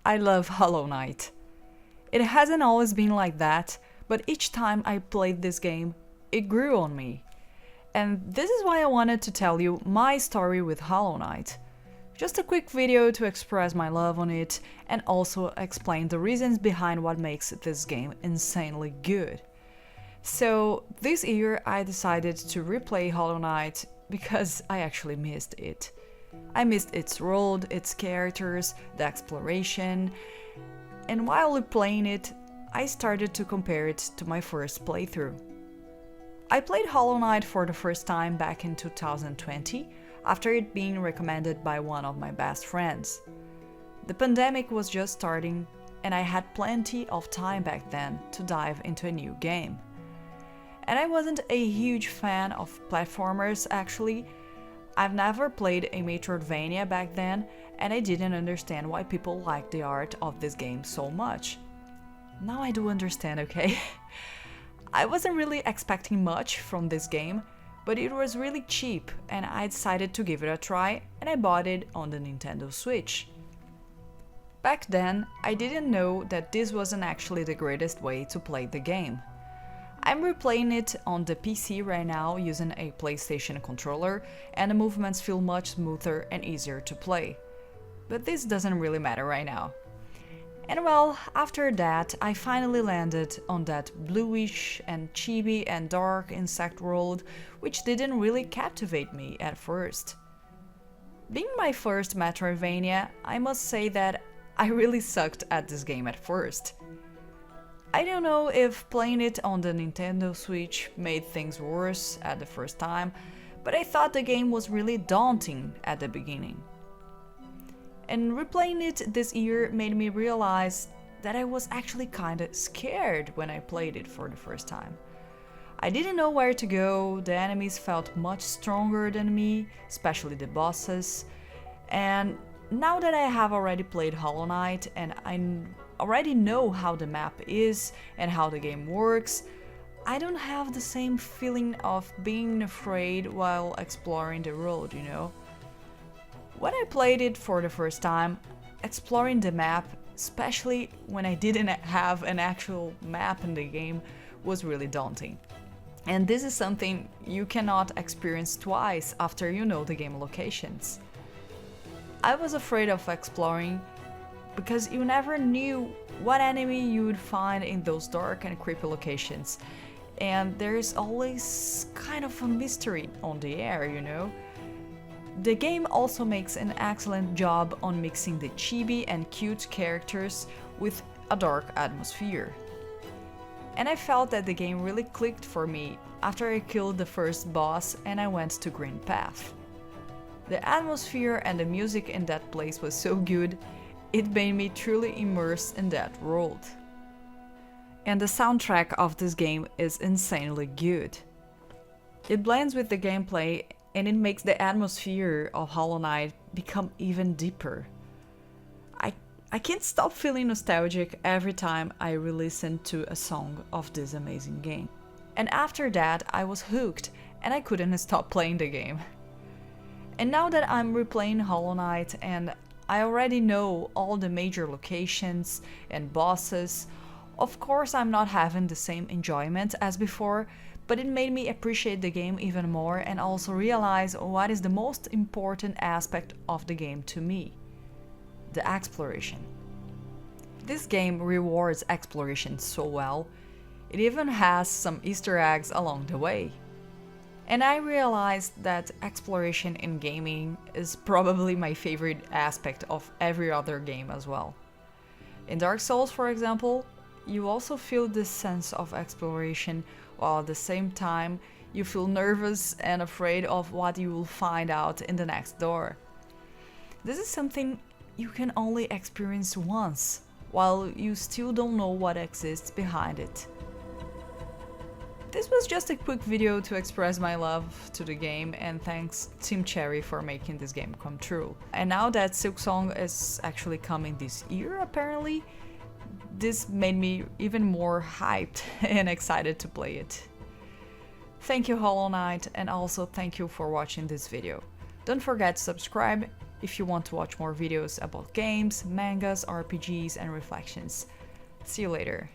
I love Hollow Knight. It hasn't always been like that, but each time I played this game, it grew on me. And this is why I wanted to tell you my story with Hollow Knight. Just a quick video to express my love on it and also explain the reasons behind what makes this game insanely good. So this year I decided to replay Hollow Knight because I actually missed it. I missed its world, its characters, the exploration, and while replaying it, I started to compare it to my first playthrough. I played Hollow Knight for the first time back in 2020, after it being recommended by one of my best friends. The pandemic was just starting, and I had plenty of time back then to dive into a new game. And I wasn't a huge fan of platformers actually. I've never played a Metroidvania back then, and I didn't understand why people liked the art of this game so much. Now I do understand, okay? I wasn't really expecting much from this game, but it was really cheap and I decided to give it a try and I bought it on the Nintendo Switch. Back then, I didn't know that this wasn't actually the greatest way to play the game. I'm replaying it on the PC right now using a PlayStation controller and the movements feel much smoother and easier to play. But this doesn't really matter right now. And well, after that, I finally landed on that bluish and chibi and dark insect world, which didn't really captivate me at first. Being my first Metroidvania, I must say that I really sucked at this game at first. I don't know if playing it on the Nintendo Switch made things worse at the first time, but I thought the game was really daunting at the beginning. And replaying it this year made me realize that I was actually kinda scared when I played it for the first time. I didn't know where to go, the enemies felt much stronger than me, especially the bosses, and now that I have already played Hollow Knight and I already know how the map is and how the game works, I don't have the same feeling of being afraid while exploring the world, you know? When I played it for the first time, exploring the map, especially when I didn't have an actual map in the game, was really daunting. And this is something you cannot experience twice after you know the game locations. I was afraid of exploring because you never knew what enemy you would find in those dark and creepy locations. And there's always kind of a mystery on the air, you know? The game also makes an excellent job on mixing the chibi and cute characters with a dark atmosphere. And I felt that the game really clicked for me after I killed the first boss and I went to Green Path. The atmosphere and the music in that place was so good, it made me truly immersed in that world. And the soundtrack of this game is insanely good. It blends with the gameplay and it makes the atmosphere of Hollow Knight become even deeper. I can't stop feeling nostalgic every time I re-listen to a song of this amazing game. And after that, I was hooked and I couldn't stop playing the game. And now that I'm replaying Hollow Knight and I already know all the major locations and bosses, of course I'm not having the same enjoyment as before, but it made me appreciate the game even more and also realize what is the most important aspect of the game to me: the exploration. This game rewards exploration so well, it even has some Easter eggs along the way. And I realized that exploration in gaming is probably my favorite aspect of every other game as well. In Dark Souls, for example, you also feel this sense of exploration, while at the same time you feel nervous and afraid of what you will find out in the next door. This is something you can only experience once, while you still don't know what exists behind it. This was just a quick video to express my love to the game, and thanks Team Cherry for making this game come true. And now that Silksong is actually coming this year apparently, this made me even more hyped and excited to play it. Thank you Hollow Knight, and also thank you for watching this video. Don't forget to subscribe if you want to watch more videos about games, mangas, RPGs, and reflections. See you later.